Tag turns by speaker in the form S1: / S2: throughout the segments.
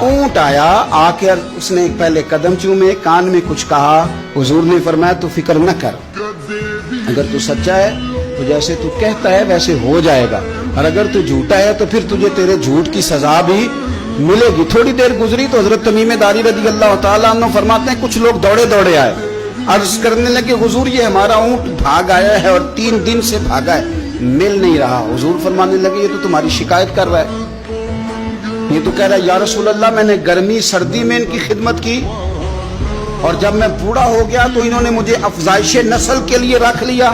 S1: ऊंट आया, आकर उसने पहले कदम चूमे, कान में कुछ कहा। हुजूर ने फरमाया तू फिक्र न कर, अगर तू सच्चा है तो जैसे तू कहता है वैसे हो जाएगा, और अगर तू झूठा है तो फिर तुझे तेरे झूठ की सजा भी मिलेगी। थोड़ी देर गुजरी तो हजरत तमीम दारी रज़ी अल्लाह तआला अन्हु फरमाते हैं कुछ लोग दौड़े दौड़े आए, अर्ज करने लगे हुजूर ये हमारा ऊंट भाग आया है और 3 दिन से भागा है, मिल नहीं रहा। हुजूर फरमाने लगे ये तो तुम्हारी शिकायत कर रहा है, ये तो कह रहा है या रसूल अल्लाह मैंने गर्मी सर्दी में इनकी खिदमत की और जब मैं बूढ़ा हो गया तो इन्होंने मुझे अफजाइश नस्ल के लिए रख लिया,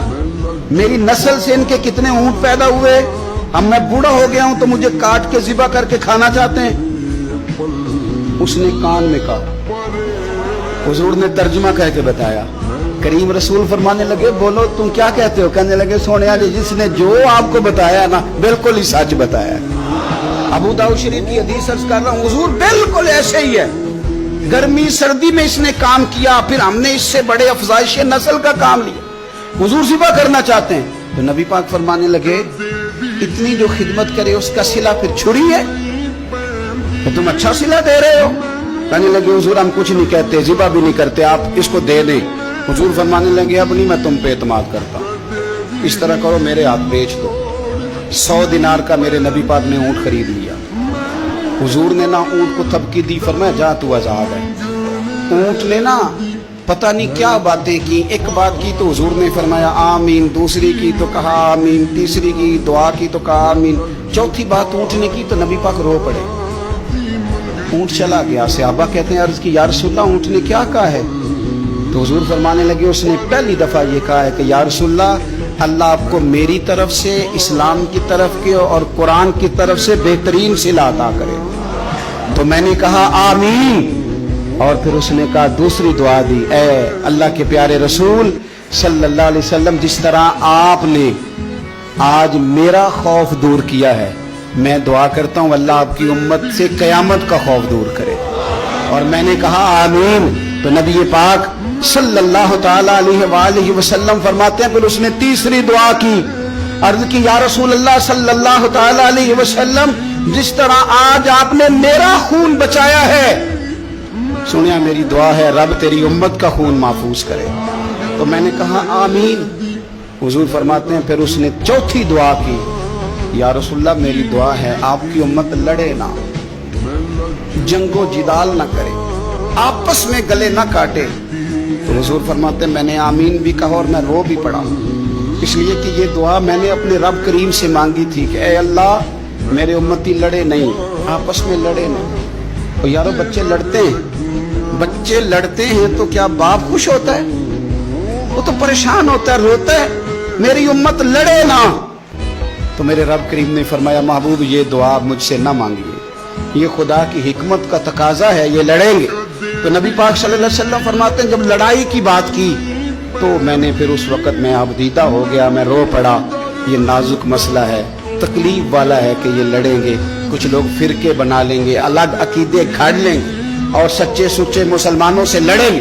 S1: मेरी नस्ल से इनके कितने ऊंट पैदा हुए, अब मैं बूढ़ा हो गया हूं तो मुझे काट के ज़िबा करके खाना चाहते हैं। उसने कान में कहा, हुजूर ने तर्जुमा कह के बताया। करीम रसूल फरमाने लगे बोलो तुम क्या कहते हो? कहने लगे सोनिया जी जिसने जो आपको बताया ना बिल्कुल ही सच बताया। अबू दाऊद शरीफ की हदीस अर्ज कर रहा हूं, हुजूर बिल्कुल ऐसे ही है, गर्मी सर्दी में इसने काम किया, फिर हमने इससे बड़े अफजाइश नस्ल का काम लिया, हुजूर ज़िबा करना चाहते हैं। तो नबी पाक फरमाने लगे इतनी जो खिदमत करे उसका सिला फिर छुरी है, तो तुम अच्छा सिला दे रहे हो। कहने लगे हुजूर हम कुछ नहीं कहते, ज़िबा भी नहीं करते, आप इसको दे दें। हुजूर फरमाने लगे अब नहीं मैं तुम पे एतमाद करता, इस तरह करो मेरे हाथ बेच दो। 100 दिनार का मेरे नबी पाक ने ऊंट खरीद लिया। हुजूर ने ना ऊंट को थपकी दी, फरमाया जा तू आजाद है। ऊंट ने ना पता नहीं क्या बातें की, एक बात की तो हुजूर ने फरमाया आमीन, दूसरी की तो कहा आमीन, तीसरी की दुआ की तो कहा आमीन, चौथी बात ऊंट ने की तो नबी पाक रो पड़े। ऊंट चला गया। सहाबा कहते हैं अर्ज की या रसूलल्लाह ऊंट ने क्या कहा है? तो हुजूर फरमाने लगे उसने पहली दफा ये कहा है कि या रसूलल्लाह अल्लाह आपको मेरी तरफ से, इस्लाम की तरफ के और कुरान की तरफ से बेहतरीन सिला अता करे। तो मैंने कहा आमीन, और फिर उसने कहा दूसरी दुआ दी, ए अल्लाह के प्यारे रसूल सल्लल्लाहु अलैहि वसल्लम जिस तरह आपने आज मेरा खौफ दूर किया है, मैं दुआ करता हूँ अल्लाह आपकी उम्मत से कयामत का खौफ दूर करे। और मैंने कहा आमीन। तो नबी पाक सल्लल्लाहु ताला अलैहि वसल्लम फरमाते हैं फिर उसने तीसरी दुआ की, अर्ज की या रसूल अल्लाह सल्लल्लाहु ताला अलैहि वसल्लम जिस तरह आज आपने मेरा खून बचाया है, सुनिया मेरी दुआ है रब तेरी उम्मत का खून महफूज करे। तो मैंने कहा आमीन। हुजूर फरमाते हैं फिर उसने चौथी दुआ की, या रसूलल्लाह मेरी दुआ है आपकी उम्मत लड़े ना, जंगो जिदाल ना करे, आपस में गले ना काटे। तो हुजूर फरमाते हैं मैंने आमीन भी कहा और मैं रो भी पड़ा, इसलिए कि ये दुआ मैंने अपने रब करीम से मांगी थी कि ए अल्लाह मेरे उम्मती लड़े नहीं, आपस में लड़े नहीं। तो यारो बच्चे लड़ते हैं, बच्चे लड़ते हैं तो क्या बाप खुश होता है? वो तो परेशान होता है, रोता है, मेरी उम्मत लड़े ना। तो मेरे रब करीम ने फरमाया महबूब ये दुआ आप मुझसे ना मांगिए, ये खुदा की हिकमत का तकाजा है, ये लड़ेंगे। तो नबी पाक सल्लल्लाहु अलैहि वसल्लम फरमाते हैं जब लड़ाई की बात की तो मैंने फिर उस वक़्त मैं आबदीदा हो गया, मैं रो पड़ा, ये नाजुक मसला है, तकलीफ वाला है कि ये लड़ेंगे, कुछ लोग फिरके बना लेंगे, अलग अकीदे घाड़ लेंगे और सच्चे सुच्चे मुसलमानों से लड़ेंगे।